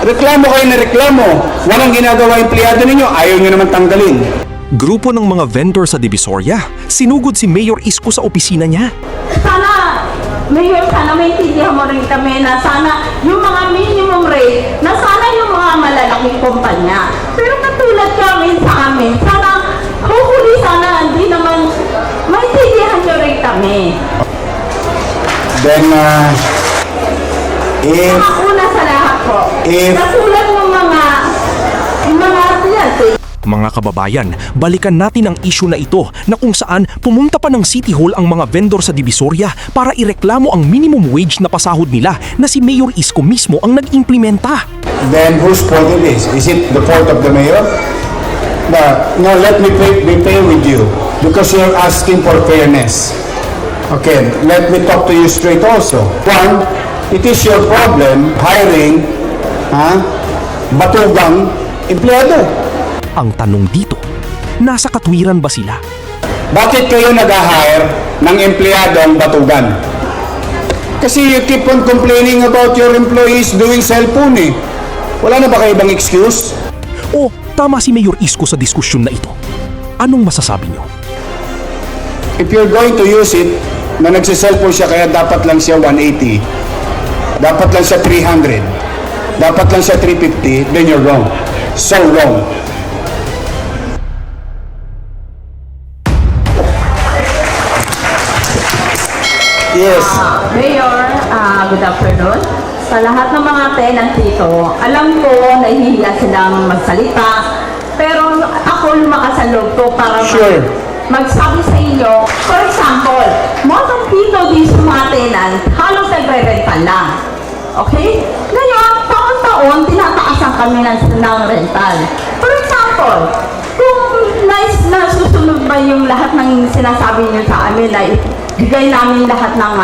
Reklamo kayo na reklamo. Walang ginagawa empleyado ninyo, ayaw nyo naman tanggalin. Grupo ng mga vendor sa Divisoria, sinugod si Mayor Isko sa opisina niya. Sana, Mayor, sana maintindihan mo rin kami na sana yung mga minimum rate, na sana yung mga malalaking kumpanya. Pero katulad kami sa amin, sana, hopefully sana, hindi naman maintindihan nyo rin kami. Then, Una sa lahat po, katulad ng mga Mga kababayan, balikan natin ang issue na ito na kung saan pumunta pa ng City Hall ang mga vendor sa Divisoria para ireklamo ang minimum wage na pasahod nila na si Mayor Isko mismo ang nag-implementa. then whose fault it is? Is it the fault of the mayor? No, let me be fair with you because you're asking for fairness. Okay, let me talk to you straight also. One, it is your problem hiring batugang empleyado. Ang tanong dito, nasa katwiran ba sila? Bakit kayo nag-hire ng empleyadong batugan? Kasi you keep on complaining about your employees doing cellphone eh. Wala na ba kayo bang excuse? O tama si Mayor Isko sa diskusyon na ito? Anong masasabi niyo? If you're going to use it, na nagsiselfone siya kaya dapat lang siya 180, dapat lang siya 300, dapat lang siya 350, then you're wrong. So wrong. Yes. Mayor, good afternoon. Sa lahat ng mga tenant dito, alam ko nahihiya silang magsalita, pero ako lumakas ang loob ko para Sure. magsabi sa inyo. For example, most of dito sa mga tenant, halos nagre-rental lang. Okay? Ngayon, taon-taon, tinataasan kami ng rental. For example, kung nasusunod ba yung lahat ng sinasabi niyo sa amin na bigay namin lahat ng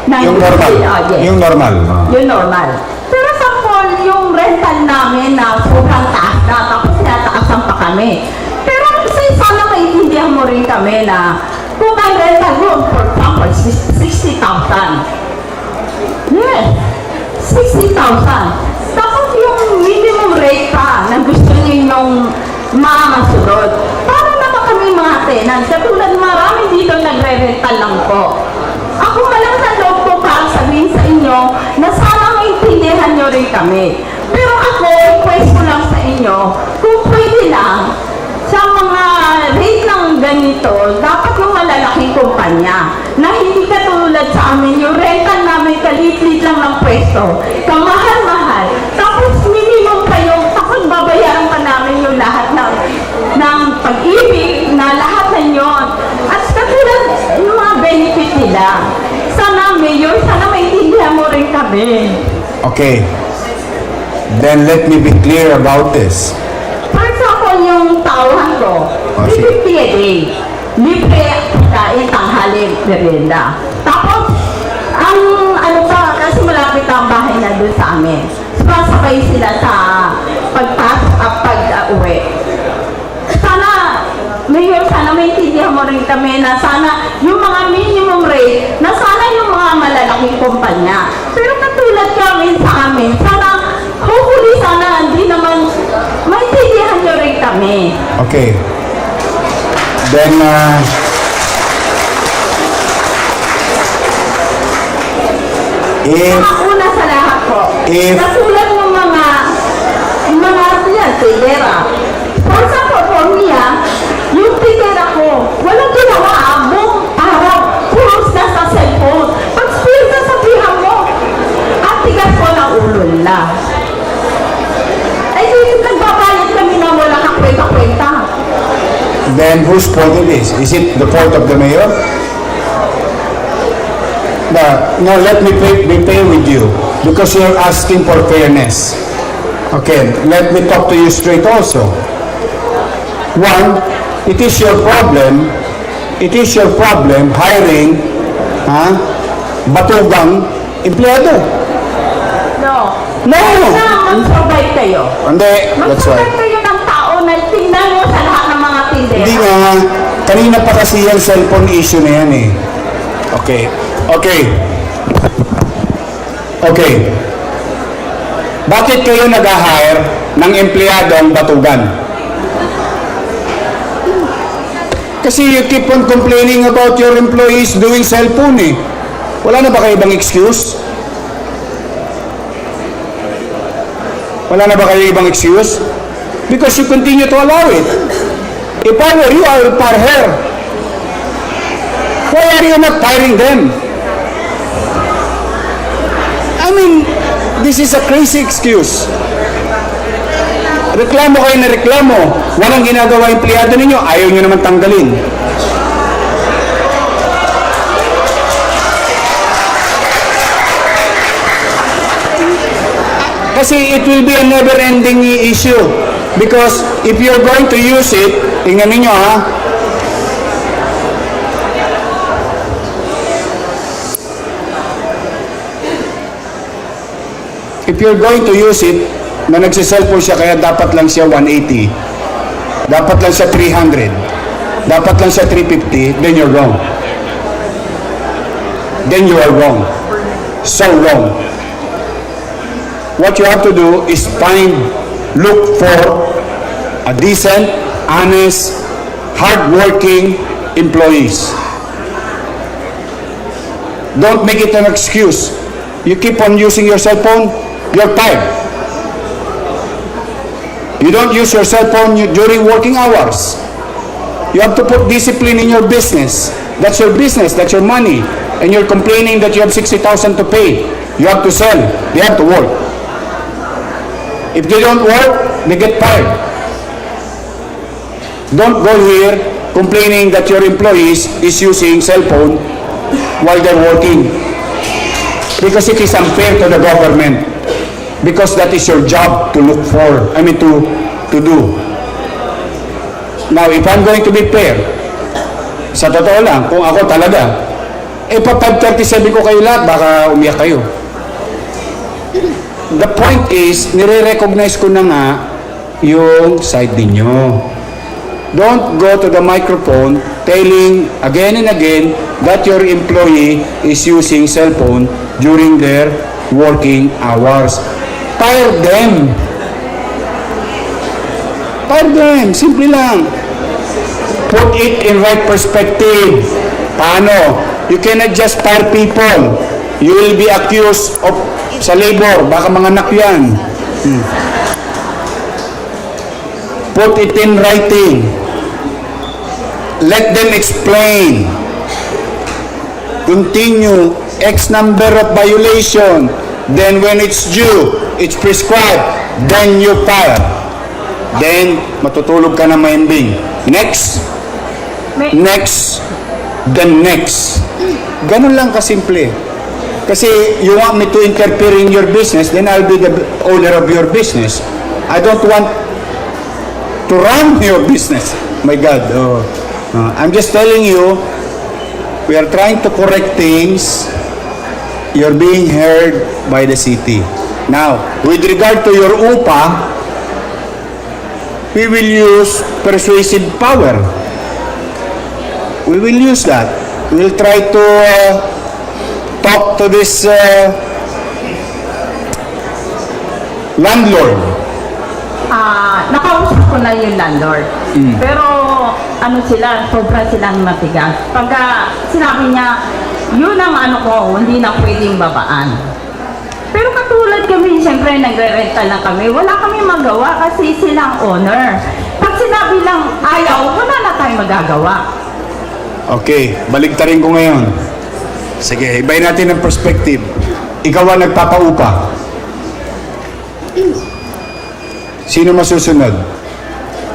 ng Yung normal. yes. Yung normal. Yung normal. Pero sa mall, yung rental namin na sobrang taas na, tapos tinataasan pa kami. Pero sana maintindihan mo rin kami na kung ang rental room, for example, 60,000. Yes, 60,000. Tapos yung minimum rate pa na gusto ninyong masunod. Para naman kami mga tenant, katulad marami dito nagre-rental lang po. Ako malang sa loob ko para sabihin sa inyo na sana maintindihan nyo rin kami. Pero ako, request ko lang sa inyo, kung pwede lang, sa mga rate ng ganito, dapat yung malalaking kumpanya na hindi katulad sa amin, yung rental namin kalit-lit lang ng pwesto, kamahal-mahal, tapos minimum pa yung, tapos babayaran pa namin yung lahat ng pag-ibig na lahat na yun. At katulad yung mga benefit nila. Sana, Mayor, sana maintindihan mo rin kami. Okay. Then let me be clear about this. For example, yung tauhan ko, 350 a day. Libre kain, tanghali, merienda. Tapos, ang kasi malapit ang bahay na doon sa amin. Sumasakay sila sa pagpasok at pag-uwi. Sana, Mayor, sana maintindihan mo rin kami na sana yung mga minimum rate, na sana yung mga malalaking kumpanya. Pero katulad kami sa amin, sana, hopefully sana, hindi naman maintindihan nyo rin kami. Okay. Then, Una sa lahat po, katulad ng mga tindera. For example, for me, yung tindera ko, walang ginawa, buong araw, puros na sa cellphone. Pag spill na sabihan mo, at tigas ko ng ulo nila. Ay, nagbabayad kami na wala kang kwenta-kwenta. then whose fault it is? Is it the fault of the mayor? No, let me be fair with you because you're asking for fairness. Okay, let me talk to you straight also. One, it is your problem hiring batugang empleyado. No. No! Mag-provide kayo. Hindi, that's why. Mag-provide kayo ng tao na tingnan mo sa lahat ng mga tindera. Hindi nga, kanina pa kasi yung cellphone issue na yan eh. Okay. Bakit kayo nag-hire ng empleyadong batugan? Kasi you keep on complaining about your employees doing cellphone eh. Wala na ba kayo ibang excuse? Wala na ba kayo ibang excuse? Because you continue to allow it. If I were you, I would fire her. Why are you not firing them? I mean, this is a crazy excuse. Reklamo kayo na reklamo. Walang ginagawa yung empleyado ninyo, ayaw nyo naman tanggalin. Kasi it will be a never-ending issue. Because if you're going to use it, tingnan ninyo ha, if you're going to use it, na nagsiselfone siya kaya dapat lang siya 180, dapat lang siya 300, dapat lang siya 350, then you're wrong. Then you are wrong. So wrong. What you have to do is look for a decent, honest, hard-working employees. Don't make it an excuse. You keep on using your cell phone, you're fired. You don't use your cell phone during working hours. You have to put discipline in your business. That's your business, that's your money. And you're complaining that you have 60,000 to pay. You have to sell, they have to work. If they don't work, they get fired. Don't go here complaining that your employees is using cell phone while they're working. Because it is unfair to the government. Because that is your job to look for, to do. Now, if I'm going to be fair, sa totoo lang, kung ako talaga, pa 537 ko kayo lahat, baka umiyak kayo. The point is, nire-recognize ko na nga yung side ninyo. Don't go to the microphone telling again and again that your employee is using cell phone during their working hours. Fire them. Fire them. Simple lang. Put it in right perspective. Paano? You cannot just fire people. You will be accused of sa labor. Baka mga anak yan. Put it in writing. Let them explain. Continue. X number of violation. Then when it's due, it's prescribed, then you fire. Then, matutulog ka na mahimbing. Next, next, then next. Ganun lang kasimple. Kasi you want me to interfere in your business, then I'll be the owner of your business. I don't want to run your business. My God. I'm just telling you, we are trying to correct things. You're being heard by the city. Now, with regard to your UPA, we will use persuasive power. We will use that. We'll try to talk to this landlord. Nakausap ko na yung landlord. Pero sobra silang matigas. Pagka sinabi niya, yun ang hindi na pwedeng babaan. Pero katulad kami, siyempre nagre-rental na kami, wala kami magawa kasi silang owner. Pag sinabi lang ayaw, wala na tayong magagawa. Okay, baligtarin ko ngayon. Sige, ibayin natin ang perspective. Ikaw ang nagpapaupa. Sino masusunod?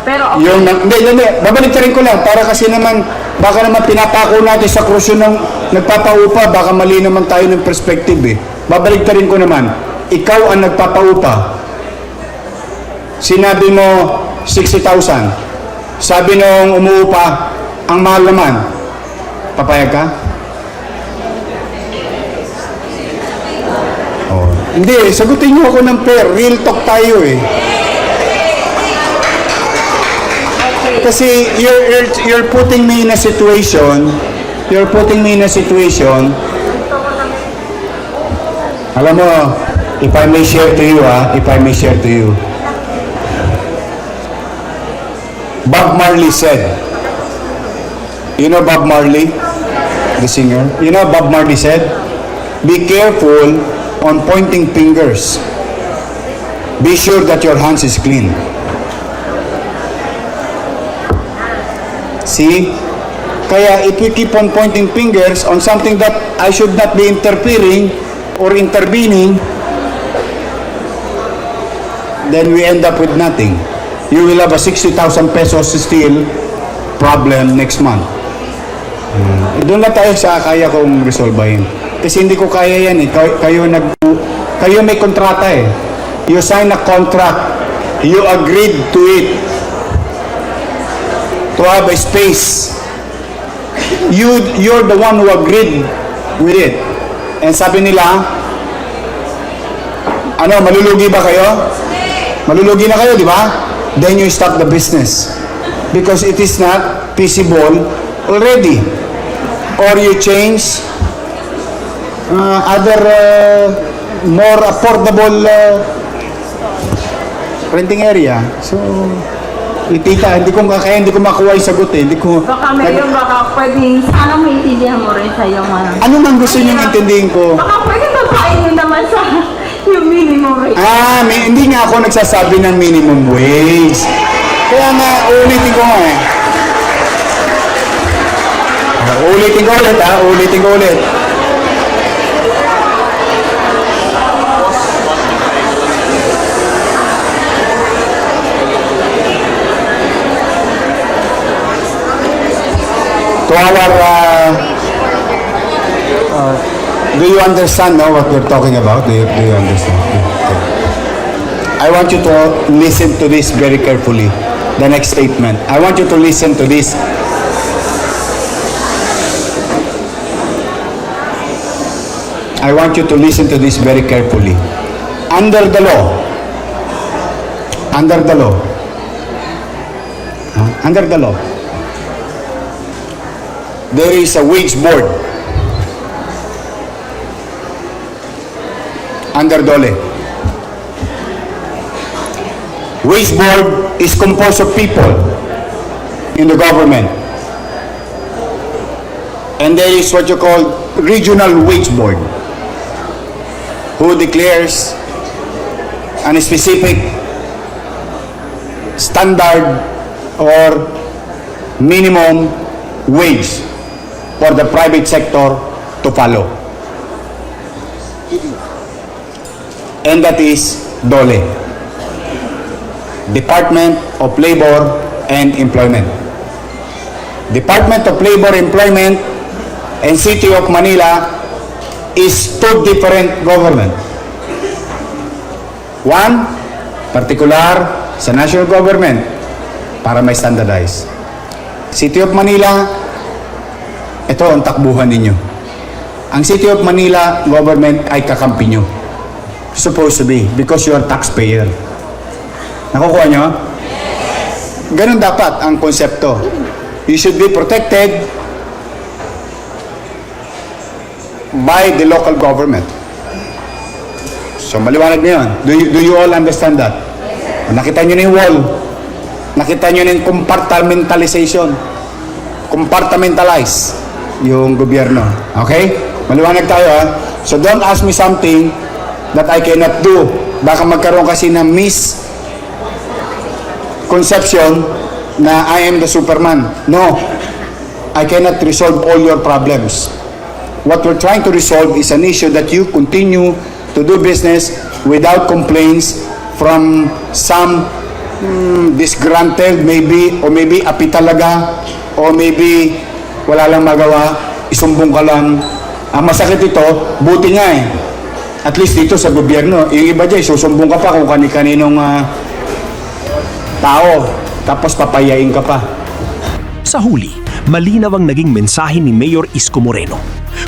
Pero okay. Hindi, babaligtarin ko lang para kasi naman, baka naman pinapako natin sa krusyon ng nagpapaupa, baka mali naman tayo ng perspective eh. Babaligtarin ko naman, ikaw ang nagpapaupa. Sinabi mo 60,000. Sabi nung umuupa, ang mahal naman. Papayag ka? Oh. Hindi, sagutin niyo ako ng fair. Real talk tayo eh. Kasi you're putting me in a situation, alam mo, If I may share to you, if I may share to you. Bob Marley said, you know Bob Marley, the singer? You know Bob Marley said, be careful on pointing fingers. Be sure that your hands is clean. See? Kaya if we keep on pointing fingers on something that I should not be interfering or intervening, then we end up with nothing. You will have a 60,000 pesos still problem next month. Doon lang tayo sa kaya kong resolbahin. Kasi hindi ko kaya yan eh. Kayo may kontrata eh. You sign a contract. You agreed to it. To have a space. You're the one who agreed with it. And sabi nila, ano, malulugi ba kayo? Malulugi na kayo, di ba? Then you stop the business. Because it is not feasible already. Or you change other more affordable renting area. So, tita, hindi ko makuha yung sagot eh. Baka medyo, baka pwedeng, sana maintindihan mo rin sa iyong Ano man gusto niyong intindihin ko? Baka pwede babain nyo naman sa yung minimum rate. Hindi nga ako nagsasabi ng minimum wage. Kaya nga, ulitin ko nga eh. Ulitin ko ulit. To our, do you understand now what we're talking about? Do you understand? Okay. I want you to listen to this very carefully. The next statement. I want you to listen to this. I want you to listen to this very carefully. Under the law, there is a wage board under DOLE. Wage board is composed of people in the government. And there is what you call regional wage board, who declares a specific standard or minimum wage for the private sector to follow. And that is DOLE, Department of Labor and Employment. Department of Labor, Employment, and City of Manila is two different government. One, particular sa national government para may standardize. City of Manila, ito ang takbuhan ninyo. Ang City of Manila government ay kakampi nyo. Supposed to be, because you are taxpayer. Nakukuha nyo? Ganun dapat ang konsepto. You should be protected by the local government. So maliwanag na yun. Do you all understand that? Nakita nyo na yung wall. Nakita nyo na yung compartmentalization. Compartmentalize yung gobyerno. Okay? Maliwanag tayo ha. So don't ask me something that I cannot do. Baka magkaroon kasi ng misconception na I am the Superman. No. I cannot resolve all your problems. What we're trying to resolve is an issue that you continue to do business without complaints from some disgruntled maybe, or maybe api talaga, or maybe wala lang magawa, isumbong ka lang. Ang masakit ito, buti nga eh. At least dito sa gobyerno, yung iba dyan, susumbong ka pa kung kani-kaninong tao, tapos papayain ka pa. Sa huli, malinaw ang naging mensahe ni Mayor Isko Moreno.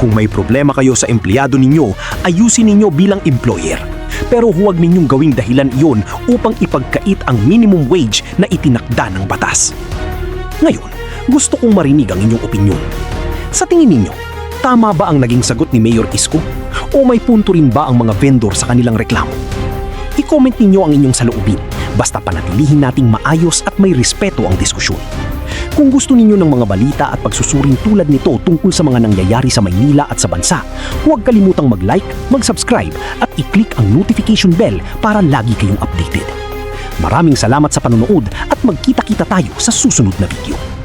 Kung may problema kayo sa empleyado ninyo, ayusin ninyo bilang employer. Pero huwag ninyong gawing dahilan iyon upang ipagkait ang minimum wage na itinakda ng batas. Ngayon, gusto kong marinig ang inyong opinyon. Sa tingin ninyo, tama ba ang naging sagot ni Mayor Isko? O may punto rin ba ang mga vendor sa kanilang reklamo? I-comment ninyo ang inyong saloobin, basta panatilihin nating maayos at may respeto ang diskusyon. Kung gusto ninyo ng mga balita at pagsusuring tulad nito tungkol sa mga nangyayari sa Maynila at sa bansa, huwag kalimutang mag-like, mag-subscribe at i-click ang notification bell para lagi kayong updated. Maraming salamat sa panonood at magkita-kita tayo sa susunod na video.